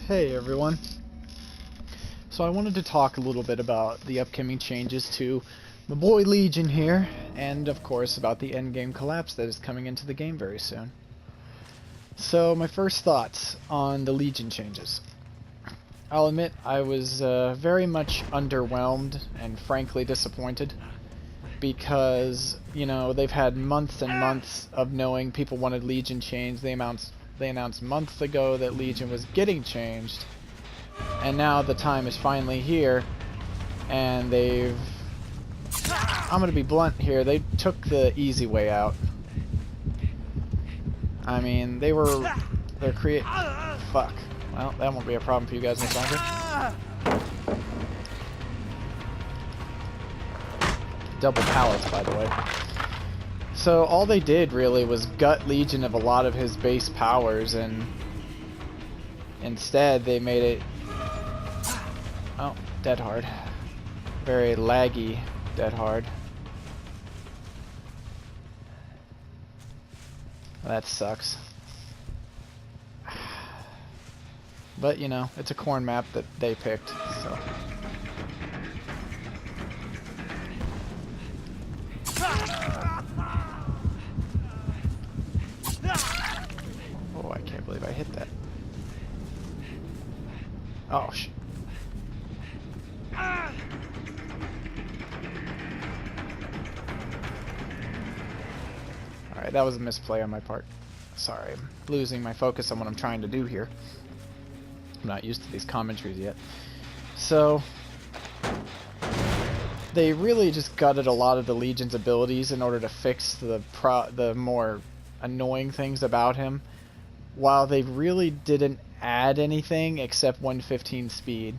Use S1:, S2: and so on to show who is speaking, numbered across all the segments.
S1: Hey everyone. So I wanted to talk a little bit about the upcoming changes to my boy Legion here, and of course about the endgame collapse that is coming into the game very soon. So my first thoughts on the Legion changes. I'll admit I was very much underwhelmed and frankly disappointed because, you know, they've had months and months of knowing people wanted Legion changed. They announced months ago that Legion was getting changed, and now the time is finally here, and I'm gonna be blunt here, they took the easy way out. I mean, they're fuck. Well, that won't be a problem for you guys much longer. Double pallets, by the way. So all they did really was gut Legion of a lot of his base powers, and instead they made it, oh, dead hard. Very laggy dead hard. That sucks. But you know, it's a corn map that they picked, so. Oh, I can't believe I hit that. Oh, shit. Alright, that was a misplay on my part. Sorry, I'm losing my focus on what I'm trying to do here. I'm not used to these commentaries yet. So, they really just gutted a lot of the Legion's abilities in order to fix the more annoying things about him, while they really didn't add anything except 115 speed.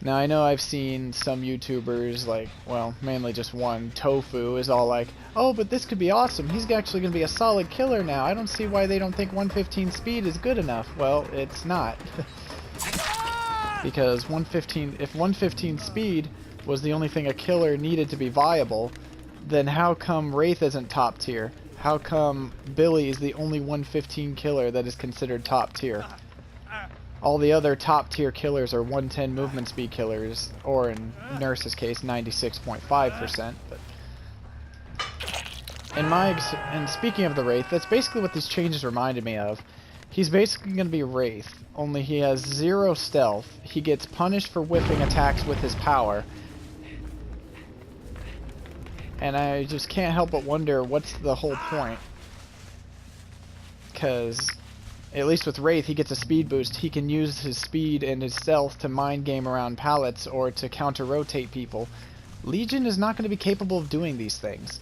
S1: Now I know I've seen some YouTubers, like, well, mainly just one, Tofu, is all like, oh, but this could be awesome, he's actually going to be a solid killer now, I don't see why they don't think 115 speed is good enough. Well, it's not. Because if 115 speed was the only thing a killer needed to be viable, then how come Wraith isn't top tier? How come Billy is the only 115 killer that is considered top tier? All the other top tier killers are 110 movement speed killers, or in Nurse's case, 96.5%. But and speaking of the Wraith, that's basically what these changes reminded me of. He's basically going to be Wraith, only he has 0 stealth. He gets punished for whiffing attacks with his power. And I just can't help but wonder what's the whole point. Because, at least with Wraith, he gets a speed boost. He can use his speed and his stealth to mind game around pallets or to counter-rotate people. Legion is not going to be capable of doing these things.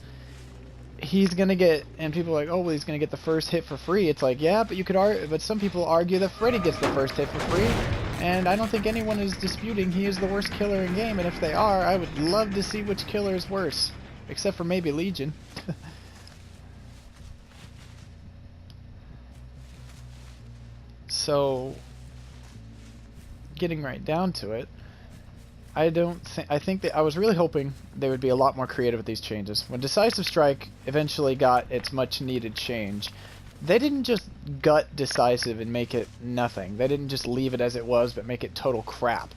S1: He's going to get, and people are like, oh, well, he's going to get the first hit for free. It's like, yeah, but you could argue, but some people argue that Freddy gets the first hit for free. And I don't think anyone is disputing he is the worst killer in game. And if they are, I would love to see which killer is worse. Except for maybe Legion. So, getting right down to it, I think that I was really hoping they would be a lot more creative with these changes. When Decisive Strike eventually got its much needed change, they didn't just gut Decisive and make it nothing. They didn't just leave it as it was but make it total crap.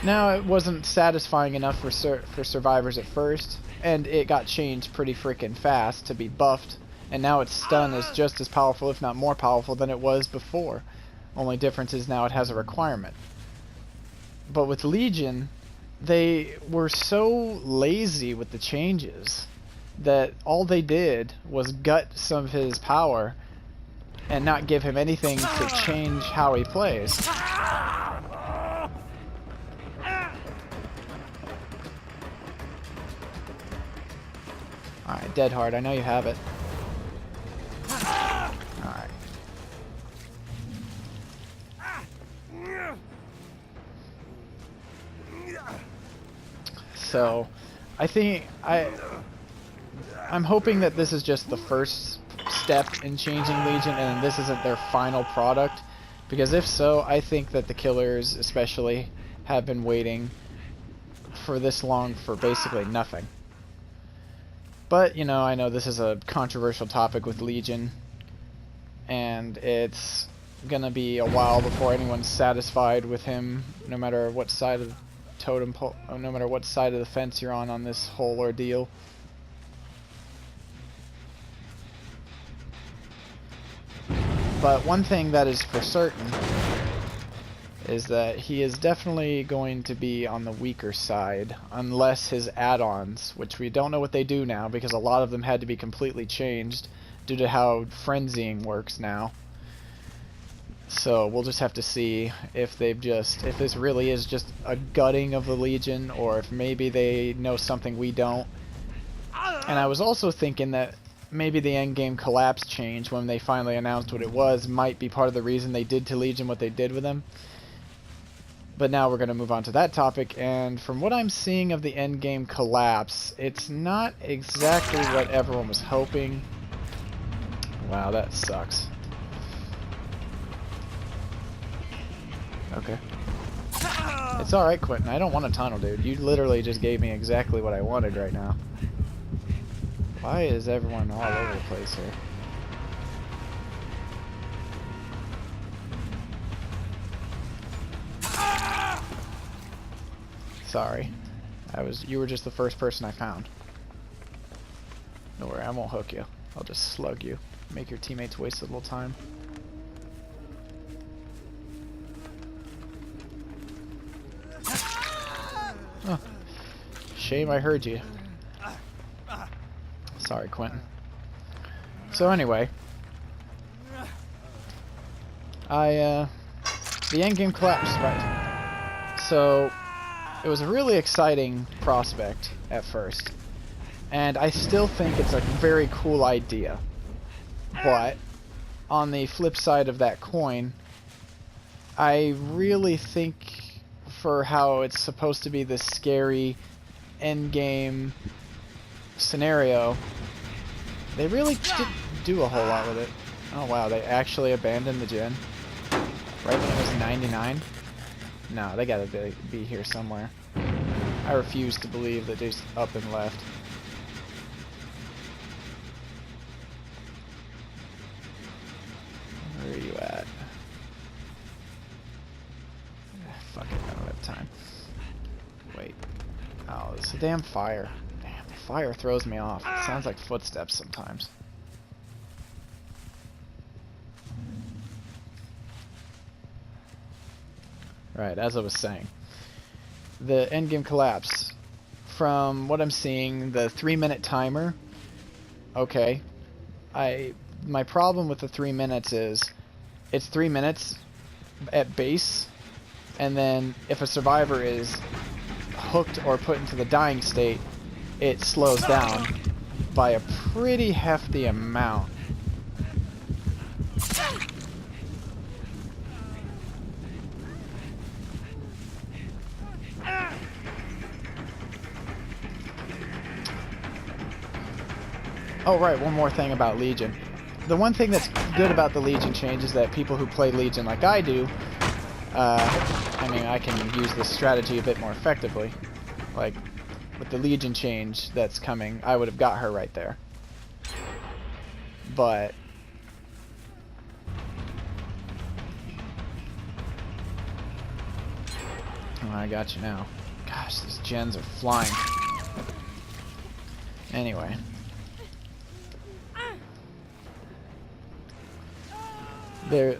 S1: Now, it wasn't satisfying enough for survivors at first, and it got changed pretty freaking fast to be buffed, and now its stun is just as powerful, if not more powerful, than it was before. Only difference is now it has a requirement. But with Legion, they were so lazy with the changes that all they did was gut some of his power and not give him anything to change how he plays. Alright, dead hard. I know you have it. Alright. So, I'm hoping that this is just the first step in changing Legion and this isn't their final product. Because if so, I think that the killers especially have been waiting for this long for basically nothing. But, you know, I know this is a controversial topic with Legion, and it's gonna be a while before anyone's satisfied with him, no matter what side of the totem pole, no matter what side of the fence you're on this whole ordeal. But one thing that is for certain is that he is definitely going to be on the weaker side, unless his add-ons, which we don't know what they do now because a lot of them had to be completely changed due to how frenzying works now. So we'll just have to see if if this really is just a gutting of the Legion, or if maybe they know something we don't. And I was also thinking that maybe the endgame collapse change, when they finally announced what it was, might be part of the reason they did to Legion what they did with him. But now we're going to move on to that topic, and from what I'm seeing of the endgame collapse, it's not exactly what everyone was hoping. Wow, that sucks. Okay. It's alright, Quentin. I don't want a tunnel, dude. You literally just gave me exactly what I wanted right now. Why is everyone all over the place here? Sorry. You were just the first person I found. Don't worry, I won't hook you. I'll just slug you. Make your teammates waste a little time. Oh. Shame I heard you. Sorry, Quentin. So anyway, the endgame collapsed, right? So it was a really exciting prospect at first, and I still think it's a very cool idea. But on the flip side of that coin, I really think, for how it's supposed to be this scary endgame scenario, they really didn't do a whole lot with it. Oh wow, they actually abandoned the gen right when it was 99? No, they gotta be here somewhere. I refuse to believe that they just up and left. Where are you at? Fuck it, I don't have time. Wait. Oh, it's a damn fire. Damn, the fire throws me off. It sounds like footsteps sometimes. Right, as I was saying. The endgame collapse. From what I'm seeing, the 3-minute timer. Okay. My problem with the 3 minutes is it's 3 minutes at base, and then if a survivor is hooked or put into the dying state, it slows down by a pretty hefty amount. Oh right, one more thing about Legion. The one thing that's good about the Legion change is that people who play Legion like I do, I mean, I can use this strategy a bit more effectively. Like, with the Legion change that's coming, I would have got her right there. But oh, I got you now. Gosh, these gens are flying. Anyway. There,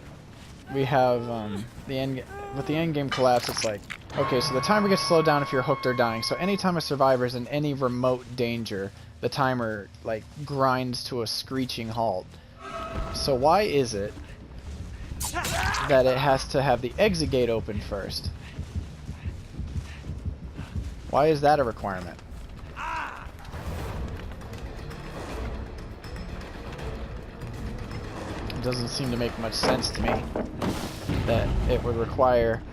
S1: we have with the endgame collapse. It's like, okay, so the timer gets slowed down if you're hooked or dying. So anytime a survivor is in any remote danger, the timer like grinds to a screeching halt. So why is it that it has to have the exit gate open first? Why is that a requirement? Doesn't seem to make much sense to me that it would require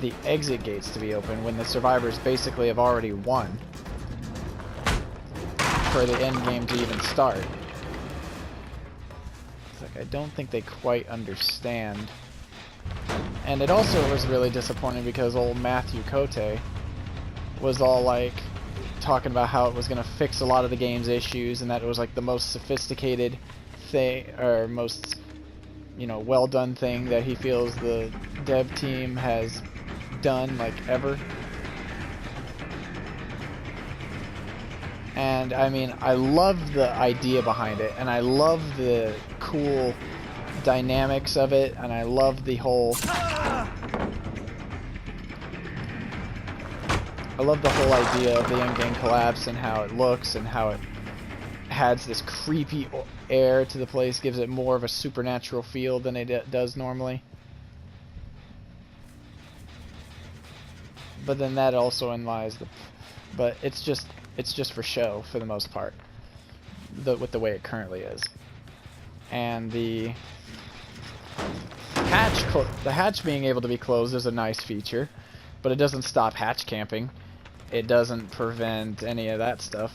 S1: the exit gates to be open when the survivors basically have already won for the end game to even start. It's like I don't think they quite understand. And it also was really disappointing because old Matthew Cote was all like talking about how it was going to fix a lot of the game's issues and that it was like the most sophisticated thing, or most you know, well done thing that he feels the dev team has done, like, ever. And I mean, I love the idea behind it, and I love the cool dynamics of it, and I love the whole idea of the in-game collapse and how it looks and how it adds this creepy air to the place, gives it more of a supernatural feel than it does normally. But then that also lies the... But it's just for show for the most part, with the way it currently is. And the hatch being able to be closed is a nice feature, but it doesn't stop hatch camping. It doesn't prevent any of that stuff.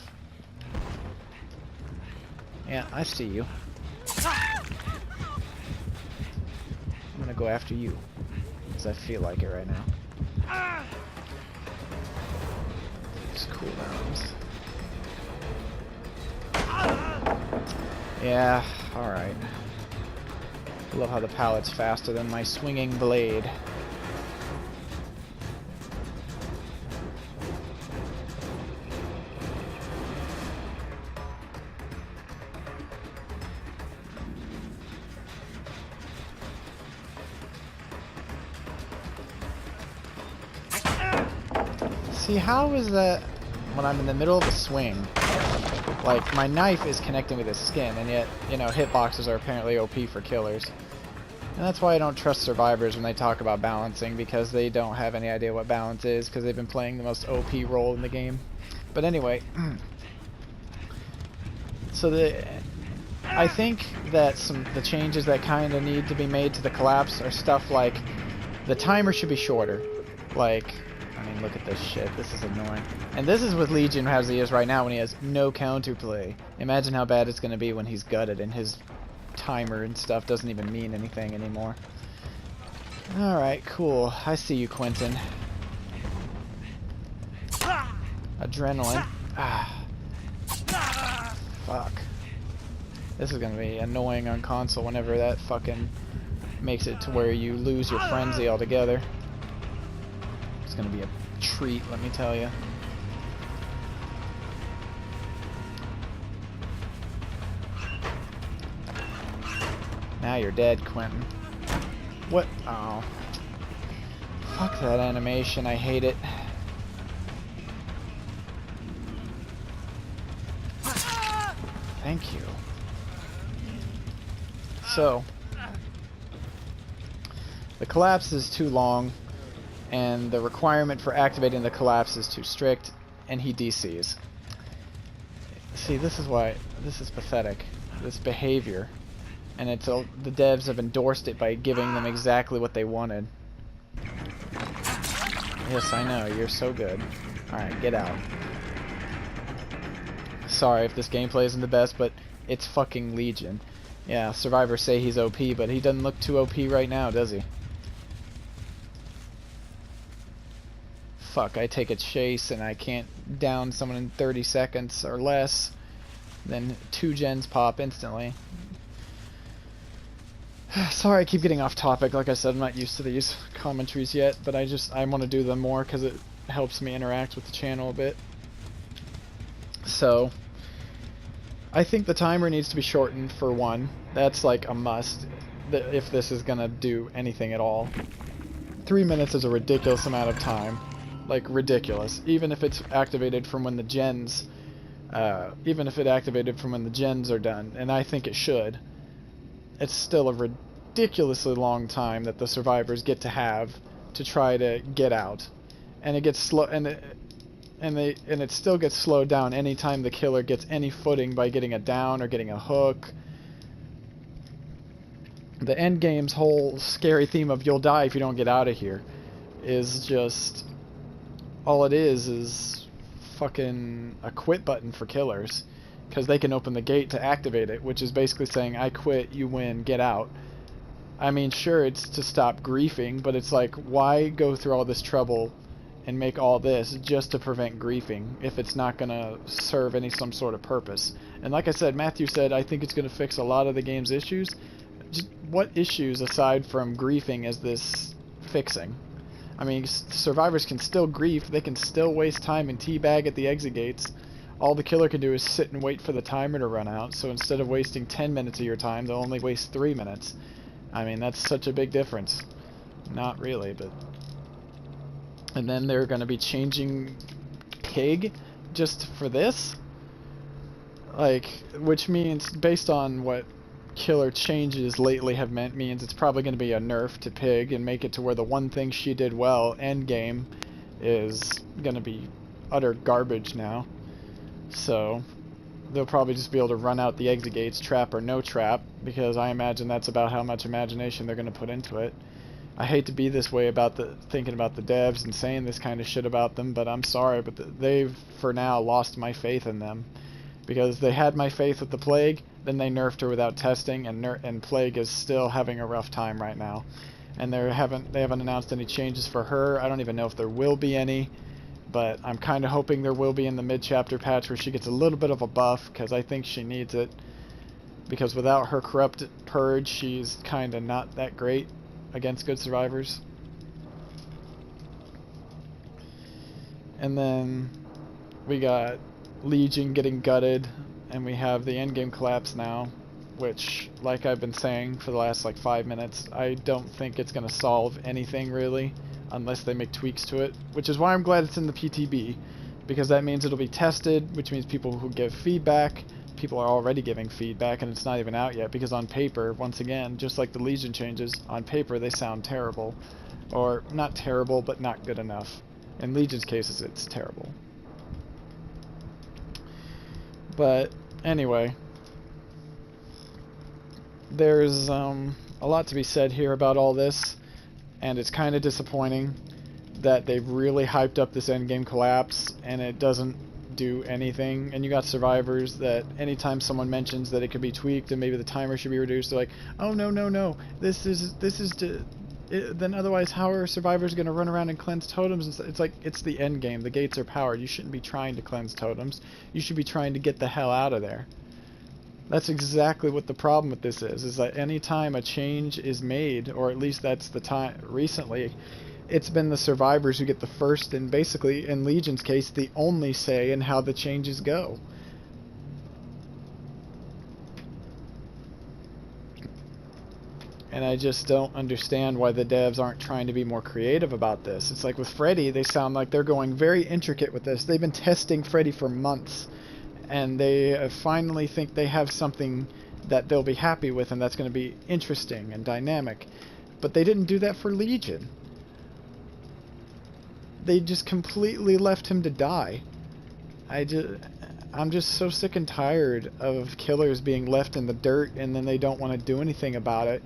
S1: Yeah, I see you. I'm gonna go after you, because I feel like it right now. Just cooldowns. Yeah, alright. I love how the pallet's faster than my swinging blade. See, how is that when I'm in the middle of a swing? Like, my knife is connecting with his skin, and yet, you know, hitboxes are apparently OP for killers. And that's why I don't trust survivors when they talk about balancing, because they don't have any idea what balance is, because they've been playing the most OP role in the game. But anyway, so I think that the changes that kind of need to be made to the collapse are stuff like the timer should be shorter. Like, I mean, look at this shit. This is annoying. And this is with Legion as he is right now when he has no counterplay. Imagine how bad it's going to be when he's gutted and his timer and stuff doesn't even mean anything anymore. Alright, cool. I see you, Quentin. Adrenaline. Ah. Fuck. This is going to be annoying on console whenever that fucking makes it to where you lose your frenzy altogether. It's going to be a treat, let me tell you. Now you're dead, Quentin. What? Oh. Fuck that animation, I hate it. Thank you. So, the collapse is too long, and the requirement for activating the collapse is too strict, and he DCs. See, this is why, this is pathetic, this behavior. And it's the devs have endorsed it by giving them exactly what they wanted. Yes, I know, you're so good. Alright, get out. Sorry if this gameplay isn't the best, but it's fucking Legion. Yeah, survivors say he's OP, but he doesn't look too OP right now, does he? Fuck, I take a chase and I can't down someone in 30 seconds or less. Then 2 gens pop instantly. Sorry I keep getting off topic. Like I said, I'm not used to these commentaries yet, but I want to do them more because it helps me interact with the channel a bit. So, I think the timer needs to be shortened for one. That's like a must if this is going to do anything at all. 3 minutes is a ridiculous amount of time. Like, ridiculous. Even if it's activated from when the gens... even if it activated from when the gens are done, and I think it should. It's still a ridiculously long time that the survivors get to have to try to get out, and it gets slow, and it still gets slowed down anytime the killer gets any footing by getting a down or getting a hook. The end game's whole scary theme of you'll die if you don't get out of here is just all it is fucking a quit button for killers. Because they can open the gate to activate it, which is basically saying, I quit, you win, get out. I mean, sure, it's to stop griefing, but it's like, why go through all this trouble and make all this just to prevent griefing if it's not going to serve some sort of purpose? And like I said, Matthew said, I think it's going to fix a lot of the game's issues. what issues aside from griefing is this fixing? I mean, survivors can still grief, they can still waste time and teabag at the exit gates. All the killer can do is sit and wait for the timer to run out, so instead of wasting 10 minutes of your time, they'll only waste 3 minutes. I mean, that's such a big difference. Not really, but... And then they're going to be changing Pig just for this? Like, which means, based on what killer changes lately have meant, means it's probably going to be a nerf to Pig and make it to where the one thing she did well, endgame, is going to be utter garbage now. So, they'll probably just be able to run out the exit gates, trap or no trap, because I imagine that's about how much imagination they're going to put into it. I hate to be this way about thinking about the devs and saying this kind of shit about them, but I'm sorry, but they've, for now, lost my faith in them. Because they had my faith with the Plague, then they nerfed her without testing, and Plague is still having a rough time right now. And they haven't announced any changes for her. I don't even know if there will be any, but I'm kind of hoping there will be in the mid-chapter patch where she gets a little bit of a buff, because I think she needs it. Because without her corrupted purge, she's kind of not that great against good survivors. And then we got Legion getting gutted, and we have the endgame collapse now, which, like I've been saying for the last like 5 minutes, I don't think it's going to solve anything really, unless they make tweaks to it, which is why I'm glad it's in the PTB, because that means it'll be tested, which means people who give feedback, people are already giving feedback, and it's not even out yet, because on paper, once again, just like the Legion changes, on paper they sound terrible. Or, not terrible, but not good enough. In Legion's cases, it's terrible. But, anyway, there's a lot to be said here about all this, and it's kind of disappointing that they've really hyped up this endgame collapse, and it doesn't do anything. And you got survivors that anytime someone mentions that it could be tweaked and maybe the timer should be reduced, they're like, oh no, this is then otherwise how are survivors going to run around and cleanse totems? It's like, it's the end game. The gates are powered. You shouldn't be trying to cleanse totems. You should be trying to get the hell out of there. That's exactly what the problem with this is that any time a change is made, or at least that's the time recently, it's been the survivors who get the first and basically, in Legion's case, the only say in how the changes go. And I just don't understand why the devs aren't trying to be more creative about this. It's like with Freddy, they sound like they're going very intricate with this. They've been testing Freddy for months, and they finally think they have something that they'll be happy with and that's going to be interesting and dynamic. But they didn't do that for Legion. They just completely left him to die. I'm just so sick and tired of killers being left in the dirt and then they don't want to do anything about it.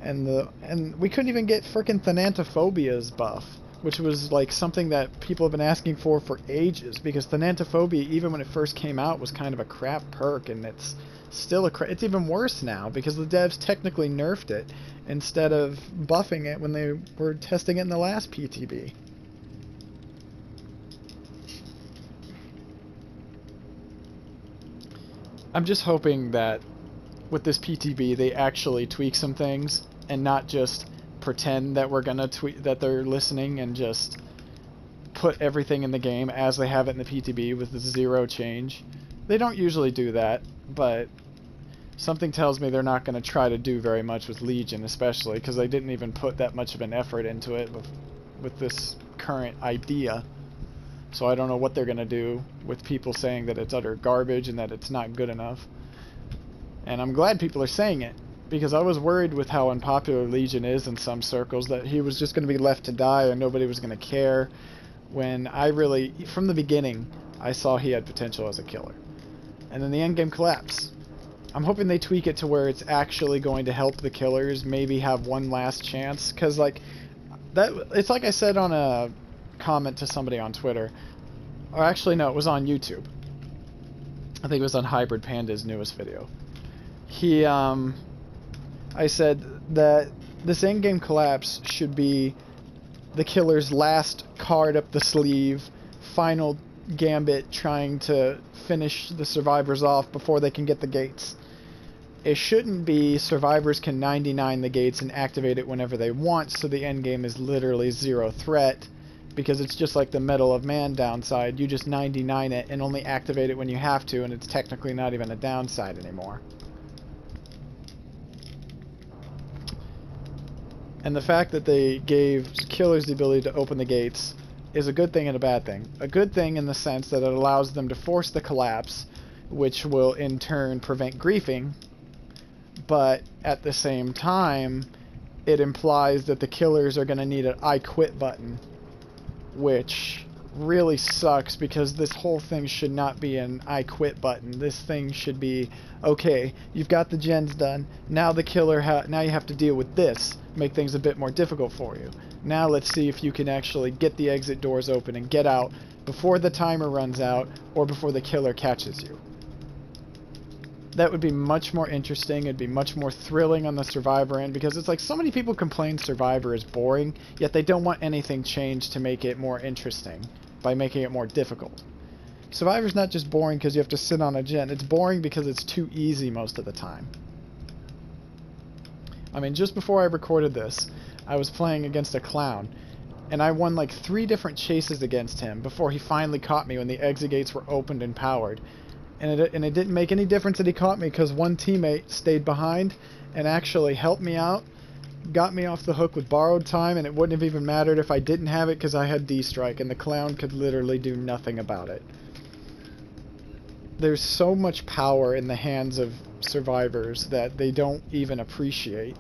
S1: And we couldn't even get frickin' Thanatophobia's buff, which was like something that people have been asking for ages, because Thanatophobia, even when it first came out, was kind of a crap perk, and it's still it's even worse now because the devs technically nerfed it instead of buffing it when they were testing it in the last PTB. I'm just hoping that with this PTB they actually tweak some things and not just pretend that we're gonna that they're listening and just put everything in the game as they have it in the PTB with zero change. They don't usually do that, but something tells me they're not going to try to do very much with Legion, especially because they didn't even put that much of an effort into it with this current idea. So I don't know what they're going to do with people saying that it's utter garbage and that it's not good enough. And I'm glad people are saying it, because I was worried with how unpopular Legion is in some circles, that he was just going to be left to die or nobody was going to care, when I really, from the beginning, I saw he had potential as a killer. And then the endgame collapse. I'm hoping they tweak it to where it's actually going to help the killers maybe have one last chance, because like that, it's like I said on a comment to somebody on Twitter, or actually no, it was on YouTube. I think it was on Hybrid Panda's newest video. I said that this endgame collapse should be the killer's last card up the sleeve, final gambit trying to finish the survivors off before they can get the gates. it shouldn't be survivors can 99 the gates and activate it whenever they want, so the end game is literally zero threat, because it's just like the Medal of Man downside. You just 99 it and only activate it when you have to, and it's technically not even a downside anymore. And the fact that they gave killers the ability to open the gates is a good thing and a bad thing. A good thing in the sense that it allows them to force the collapse, which will in turn prevent griefing, but at the same time, it implies that the killers are going to need an I quit button, which really sucks, because this whole thing should not be an I quit button. This thing should be, okay, you've got the gens done, now the killer now you have to deal with this, make things a bit more difficult for you. Now let's see if you can actually get the exit doors open and get out before the timer runs out or before the killer catches you. That would be much more interesting. It'd be much more thrilling on the Survivor end, because it's like so many people complain Survivor is boring, yet they don't want anything changed to make it more interesting by making it more difficult. Survivor's not just boring because you have to sit on a gen. It's boring because it's too easy most of the time. I mean, just before I recorded this, I was playing against a clown, and I won like 3 different chases against him before he finally caught me when the exit gates were opened and powered. And it didn't make any difference that he caught me, because one teammate stayed behind and actually helped me out, got me off the hook with borrowed time, and it wouldn't have even mattered if I didn't have it because I had D-Strike, and the clown could literally do nothing about it. There's so much power in the hands of survivors that they don't even appreciate.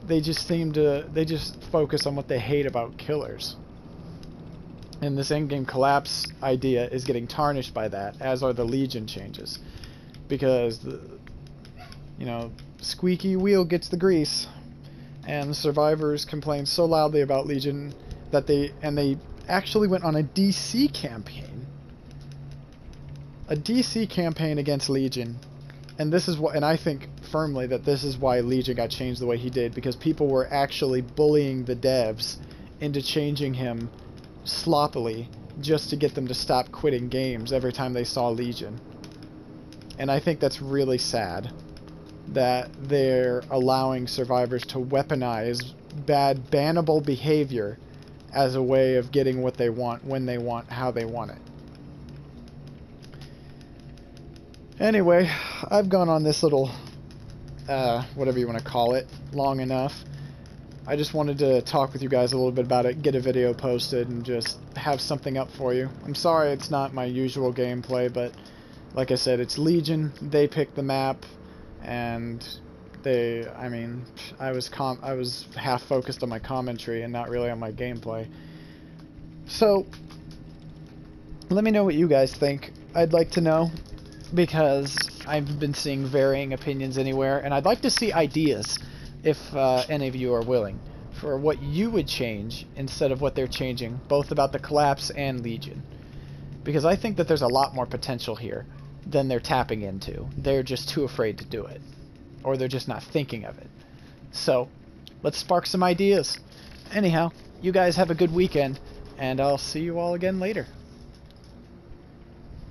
S1: They just focus on what they hate about killers. And this endgame collapse idea is getting tarnished by that, as are the Legion changes. Because, squeaky wheel gets the grease. And the survivors complain so loudly about Legion that they actually went on a DC campaign. A DC campaign against Legion. And I think firmly that this is why Legion got changed the way he did, because people were actually bullying the devs into changing him sloppily just to get them to stop quitting games every time they saw Legion. And I think that's really sad that they're allowing survivors to weaponize bad bannable behavior as a way of getting what they want, when they want, how they want it. Anyway, I've gone on this little whatever you want to call it long enough. I just wanted to talk with you guys a little bit about it, get a video posted, and just have something up for you. I'm sorry it's not my usual gameplay, but like I said, it's Legion. They picked the map, and I was half focused on my commentary and not really on my gameplay. So, let me know what you guys think. I'd like to know, because I've been seeing varying opinions anywhere, and I'd like to see ideas, if any of you are willing, for what you would change instead of what they're changing, both about the collapse and Legion. Because I think that there's a lot more potential here than they're tapping into. They're just too afraid to do it. Or they're just not thinking of it. So, let's spark some ideas. Anyhow, you guys have a good weekend, and I'll see you all again later.